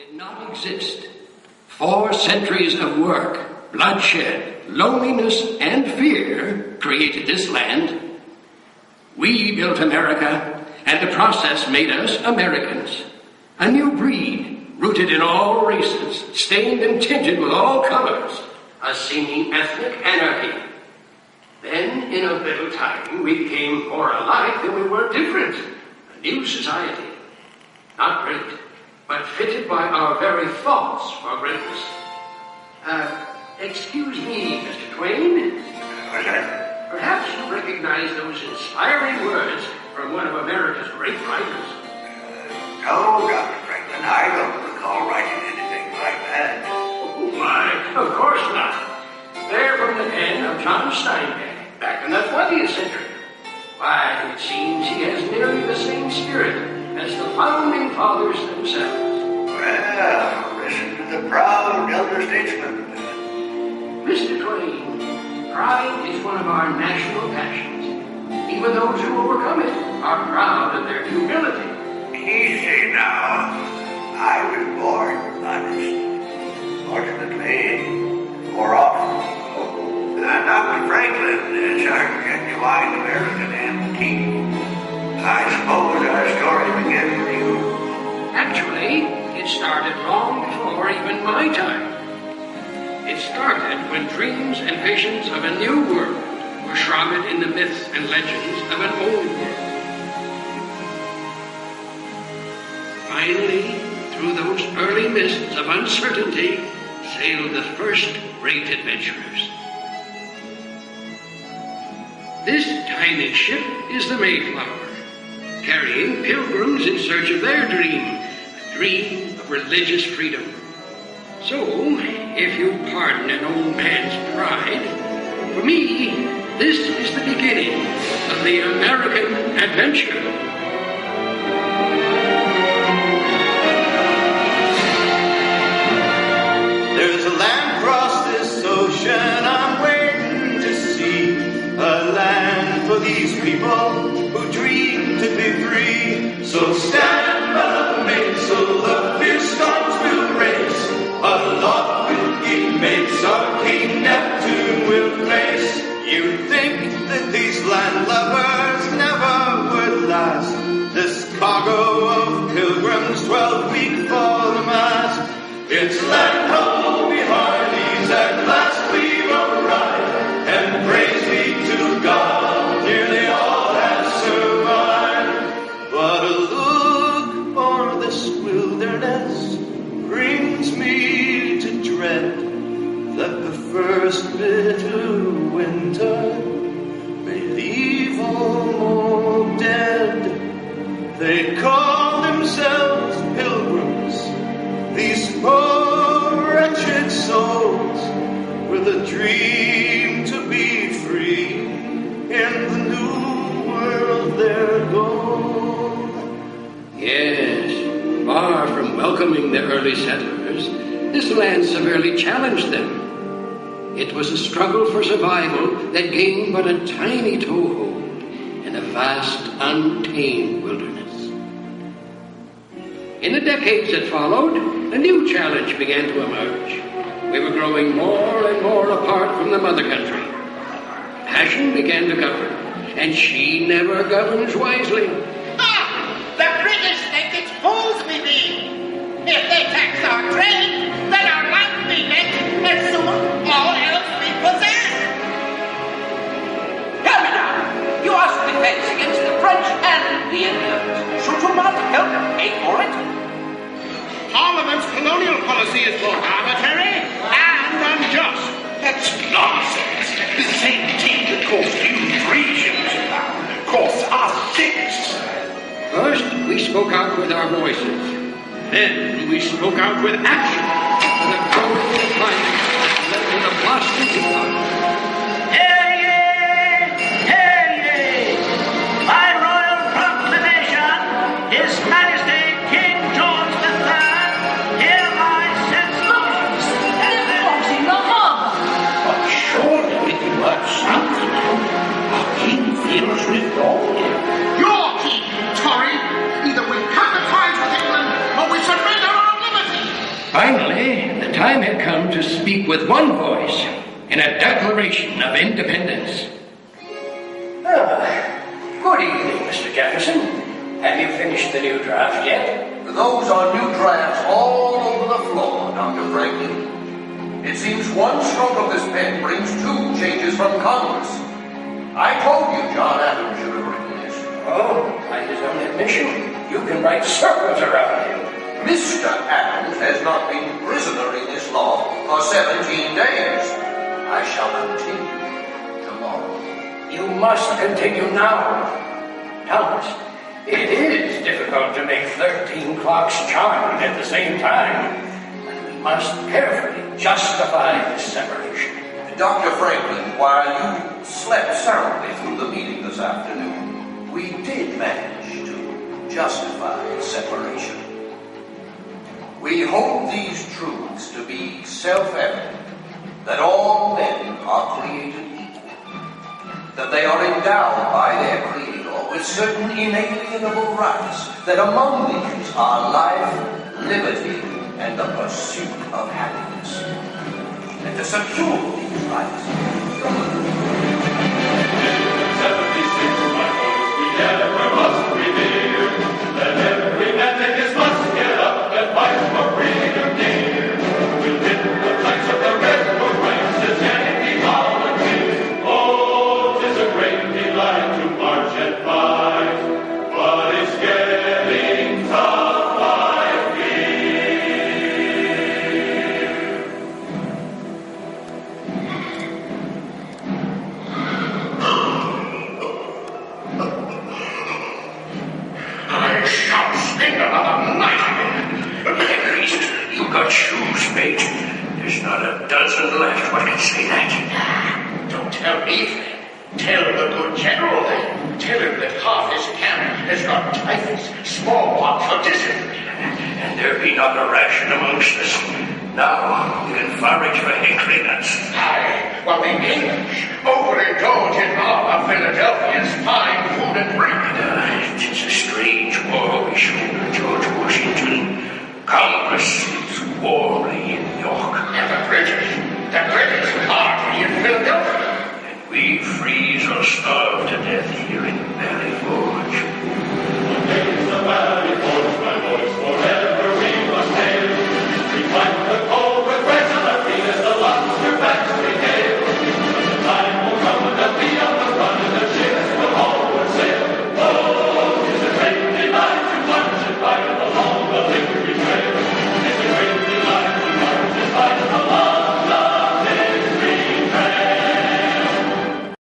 did not exist. 4 centuries of work, bloodshed, loneliness, and fear created this land. We built America, and the process made us Americans. A new breed, rooted in all races, stained and tinted with all colors. A seeming ethnic anarchy. Then, in a little time, we became more alike than we were different. A new society. Not great, but fitted by our very thoughts for greatness. Excuse me, Mr. Twain. Perhaps you recognize those inspiring words from one of America's great writers. No, Dr. Franklin, I don't recall writing anything like that. Oh, my, of course not. They're from the pen of John Steinbeck, back in the 20th century. Why, it seems he has nearly the same spirit as the founding fathers themselves. Well, listen to the proud elder statesman. Mr. Twain, pride is one of our national passions. Even those who overcome it are proud of their humility. Easy now. I was born honest. Fortunately, more often. Dr. Franklin is our genuine American antique. I suppose our story begins with you. Actually, it started long before even my time. It started when dreams and visions of a new world were shrouded in the myths and legends of an old world. Finally, through those early mists of uncertainty, sailed the first great adventurers. This tiny ship is the Mayflower, carrying pilgrims in search of their dream, a dream of religious freedom. So, if you pardon an old man's pride, for me, this is the beginning of the American adventure. There's a land across this ocean I'm waiting to see, a land for these people who dream to be free. So stand by the mainsail, the fierce storms will race, aloft with ye mates, our King Neptune will face. You think that these landlubbers never would last, this cargo of pilgrims 12 weeks for the mast. It's land ho behind these, at last we've arrived, and praise be to God, nearly all have survived. But a look for this wilderness brings me to dread that the first bitter winter may leave all more dead. They call themselves pilgrims, these poor wretched souls, with a dream to be free. In the new world they're gone. Yes, far from welcoming the early settlers, this land severely challenged them. It was a struggle for survival that gained but a tiny toehold in a vast, untamed wilderness. In the decades that followed, a new challenge began to emerge. We were growing more and more apart from the mother country. Passion began to govern, and she never governs wisely. The British think it's fools we be. If they tax our trade, then our life be next, and soon all else we possess. Hear me now. You ask defense against the French and the Indians. Should you not help pay for it? Parliament's colonial policy is both arbitrary and unjust. That's nonsense. The same team that cost you 3 shillings a pound costs us 6. First, we spoke out with our voices. Then we spoke out with action. The growing climate led to the Boston Tea Party. Hear ye! Hear ye! By royal proclamation, His Majesty King George III hereby sets loose. They're crossing the harbor. But surely with the word something, our king feels withdrawn. Your king, Tory! Either we cut the ties with England, or we surrender our liberty! time had come to speak with one voice in a declaration of independence. Good evening, Mr. Jefferson. Have you finished the new draft yet? Those are new drafts all over the floor, Dr. Franklin. It seems one stroke of this pen brings 2 changes from Congress. I told you John Adams should have written this. Oh, by his own admission, you can write circles around him. Mr. Adams has not been prisoner in this law for 17 days. I shall continue tomorrow. You must continue now. Thomas, it is difficult to make 13 clocks chime at the same time. And we must carefully justify this separation. Dr. Franklin, while you slept soundly through the meeting this afternoon, we did manage to justify separation. We hold these truths to be self-evident, that all men are created equal, that they are endowed by their Creator with certain inalienable rights, that among these are life, liberty, and the pursuit of happiness. And to secure these rights, 76, my boys, we ever must revere. Let every man take his must get up and fight for freedom dear. We'll hit the flags of the red for ranks as Yankee volunteers. Oh, 'tis a great delight to march and fight, but it's getting tough, I I shall spend another night here. At least you got shoes, mate. There's not a dozen left, I can say that. Don't tell me, then. Tell the good general, then. Tell him that half his camp has got typhus, smallpox, or dysentery. And there be not a ration amongst us. Now we can forage for hickory nuts. Aye, while the English overindulge in all of Philadelphia's fine food and drink. It's a strange war we shoulder, George Washington. Congress is warmly in York. And the British hardly in Philadelphia. And we freeze or starve to death here.